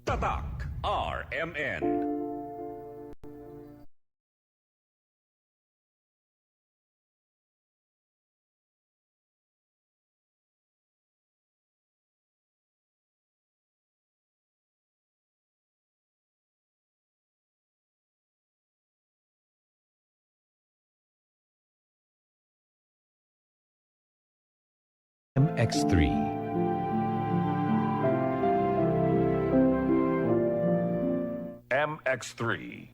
Tatak RMN. MX3. MX3.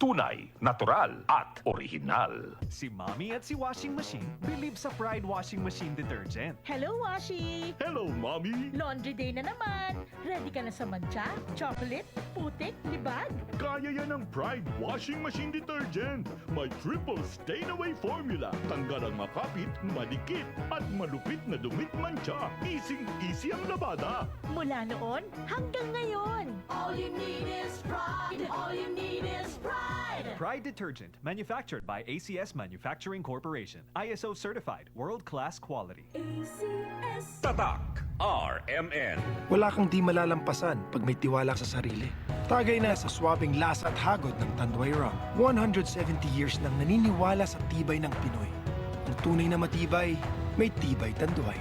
Tunay, natural, at original. Si Mommy at si Washing Machine believe sa Pride Washing Machine Detergent. Hello, Washi! Hello, Mommy! Laundry day na naman. Ready ka na sa mancha, chocolate, putik, libag? Kaya yan ng Pride Washing Machine Detergent. May triple stain-away formula. Tanggal ang makapit, madikit, at malupit na dumit mancha. Easy ang labada. Mula noon hanggang ngayon. All you need is pride. All you need is pride. Pride Detergent, manufactured by ACS Manufacturing Corporation. ISO certified, world-class quality. ACS. Tatak RMN. Wala kang di malalampasan pag may tiwala sa sarili. Tagay na sa swabing lasa at hagod ng Tanduay Rum. 170 years nang naniniwala sa tibay ng Pinoy. Ang tunay na matibay, may tibay Tanduay.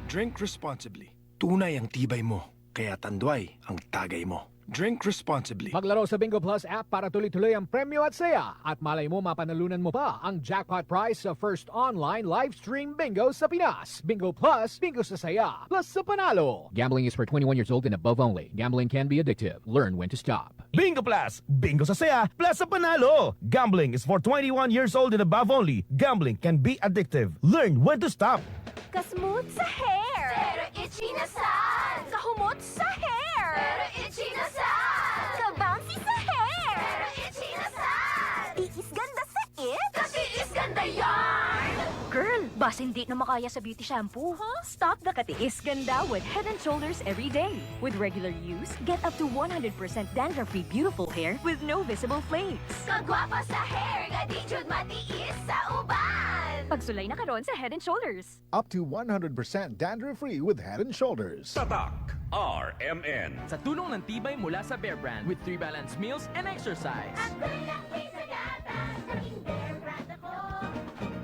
Drink responsibly. Tunay ang tibay mo, kaya Tanduay ang tagay mo. Drink responsibly. Maglaro sa Bingo Plus app para tuloy-tuloy ang premyo at saya. At malay mo mapanalunan mo pa ang jackpot prize sa first online live stream bingo sa Pinas. Bingo Plus, bingo sa saya, plus sa panalo. Gambling is for 21 years old and above only. Gambling can be addictive. Learn when to stop. Bingo Plus! Bingo sa saya, plus sa panalo! Gambling is for 21 years old and above only. Gambling can be addictive. Learn when to stop. Kasmooth sa hair. Pero itchy na sad. Kahumot sa hair. Pero itchy na sad. Kabouncy sa hair. Pero itchy na sad. Tiis ganda sa it. Katiis ganda yarn. Girl, bas hindi na makaya sa beauty shampoo. Huh? Stop the katiis ganda with Head & Shoulders every day. With regular use, get up to 100% dandruff-free beautiful hair with no visible flakes. Kagwapa sa hair, gadi jud matiis sa uban. Pagsulay na karon sa Head & Shoulders. Up to 100% dandruff-free with Head & Shoulders. Tatak RMN. Sa tulong ng tibay mula sa Bear Brand with 3 balanced meals and exercise.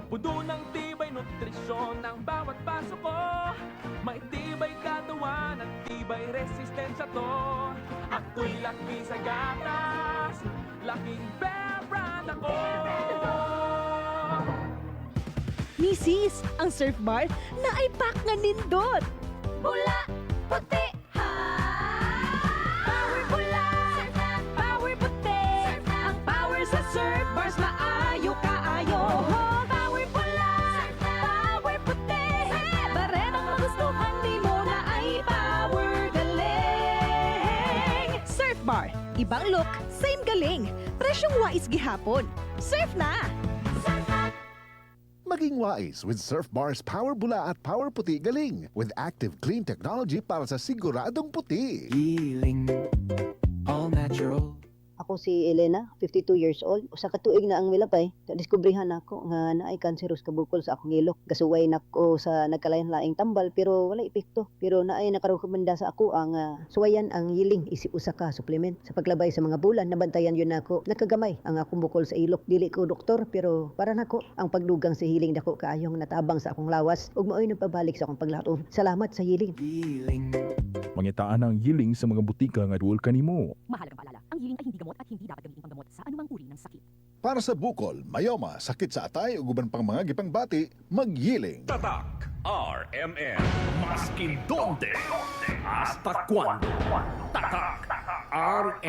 Pudo ng tibay nutrisyon ng bawat baso ko. May tibay katawan at tibay resistensya to. Ako'y laki sa gatas, laking Bear Brand ako. Misis, ang Surf Bar na ay pack nga nindot. Bula, puti, ha! Power bula, power puti. Ang power sa Surf Bars maayo kaayo. Power bula, power puti. Barenang magustuhan ni mo na ay power galing. Surf Bar, ibang look, same galing. Presyong wais gihapon. Surf na! Maging wise with Surf Bar's Power Bula at Power Puti Galing with active clean technology para sa siguradong puti. Healing. All natural. Ako si Elena, 52 years old. Usa ka tuig na ang milapay. Diskubrihan ako nga naay kanseros kabukol sa akong ilok. Gasuway nako sa nagkalain-laing tambal pero wala epekto. Pero naay nakarekomenda sa ako ang suwayan ang yiling isi usa ka supplement sa paglabay sa mga bulan. Nabantayan yun nako. Nakagamay ang akong bukol sa ilok. Dili ko doktor pero para nako ang pagdugang sa hiling dako kaayong natabang sa akong lawas ug maoy nagpabalik sa akong paglaom. Salamat sa hiling. Healing. Mangitaan ang yiling sa mga butika nga duol kanimo. Mahalagang paalala, ang hiling ay hindi gamot at hindi dapat gamitin panggamot sa anumang uri ng sakit. Para sa bukol, mayoma, sakit sa atay ug uban pang mga gipangbati, magyiling. Tatak RMN. Maskin donde, hasta cuando. Tatak RMN.